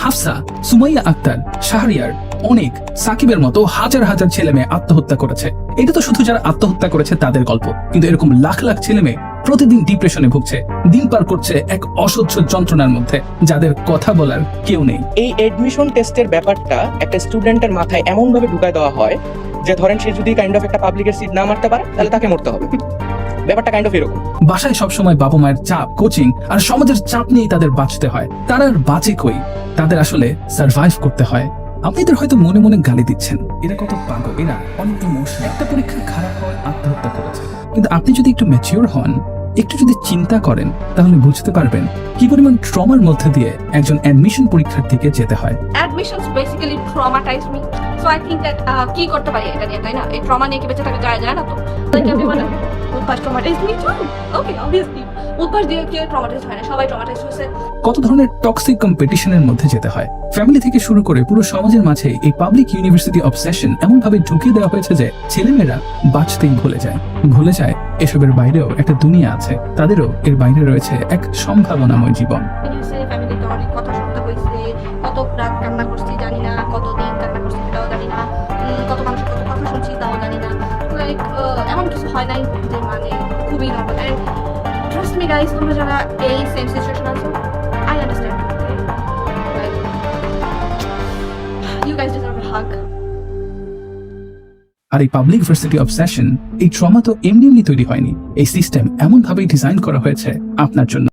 হাফসা, সুমাইয়া আক্তার, শাহরিয়ার, অনেক, সাকিবের মতো হাজার হাজার ছেলে মেয়ে আত্মহত্যা করেছে। এটা তো শুধু যারা আত্মহত্যা করেছে তাদের গল্প, কিন্তু এরকম লাখ লাখ ছেলে মেয়ে প্রতিদিন ডিপ্রেশনে ভুগছে, দিন পার করছে এক অসহ্য যন্ত্রণার মধ্যে, যাদের কথা বলার কেউ নেই। এই এডমিশন টেস্টের ব্যাপারটা একটা স্টুডেন্টের মাথায় এমন ভাবে ঢুকায় দেওয়া হয় যে ধরেন সে যদি কাইন্ড অফ একটা পাবলিকের সিট না মারতে পারে তাহলে তাকে মরতে হবে। ব্যাপারটা কাইন্ড অফ এরকম। বাসায় সবসময় বাবা মায়ের চাপ, কোচিং আর সমাজের চাপ নিয়ে তাদের বাঁচতে হয়। তারা আর বাঁচে কই, তাদের আসলে সার্ভাইভ করতে হয়। আপনাদের হয়তো মনে মনে গালি দিচ্ছেন, এরা কত পাগল, এরা অনেক ইমোশনাল, একটা পরীক্ষা খারাপ হয় আত্মহত্যা করেছে। কিন্তু আপনি যদি একটু ম্যাচিওর হন, একটু যদি চিন্তা করেন, তাহলে বুঝতে পারবেন কি পরিমাণ ট্রমার মধ্যে দিয়ে একজন অ্যাডমিশন পরীক্ষার্থীকে যেতে হয়। Admissions basically traumatized me. So I think that কি করতে পারি এটা নিয়ে, তাই না? এই ট্রমা নিয়ে কি বেঁচে থাকা যায় না তো? Like everyone Udvash traumatized me too. Okay, obviously. Udvash দিয়ে কেউ traumatized হয় না, সবাই traumatized হয়েছে। কত ধরনের টক্সিক কম্পিটিশনের মধ্যে যেতে হয়। ফ্যামিলি থেকে শুরু করে পুরো সমাজের মাঝে এই পাবলিক ইউনিভার্সিটি অবসেশন এমন ভাবে ঢুকিয়ে দেওয়া হয়েছে যে ছেলেমেয়েরা বাঁচতেই ভুলে যায় এসবের বাইরেও একটা দুনিয়া আছে, তাদেরও এর বাইরে রয়েছে এক সম্ভাবনাময় জীবন। ফ্যামিলিতে অনেক কথা শুনতে হয়েছে, কত রাত কান্না করছি জানি না, কত দিন কান্না করছি সেটাও জানি না, কত মানুষের কত কথা শুনছি তাও জানি না। লাইক এমন কিছু হয় নাই যে মানে খুবই normal. And trust me guys, তোমরা যারা এই সেম সিচুয়েশন আছো, I understand. Like you guys deserve a hug. আর এই পাবলিক ভার্সিটি অবসেশন, এই ট্রমা তো এমনি তৈরি হয়নি। এই সিস্টেম এমন ভাবে ডিজাইন করা হয়েছে আপনার জন্য।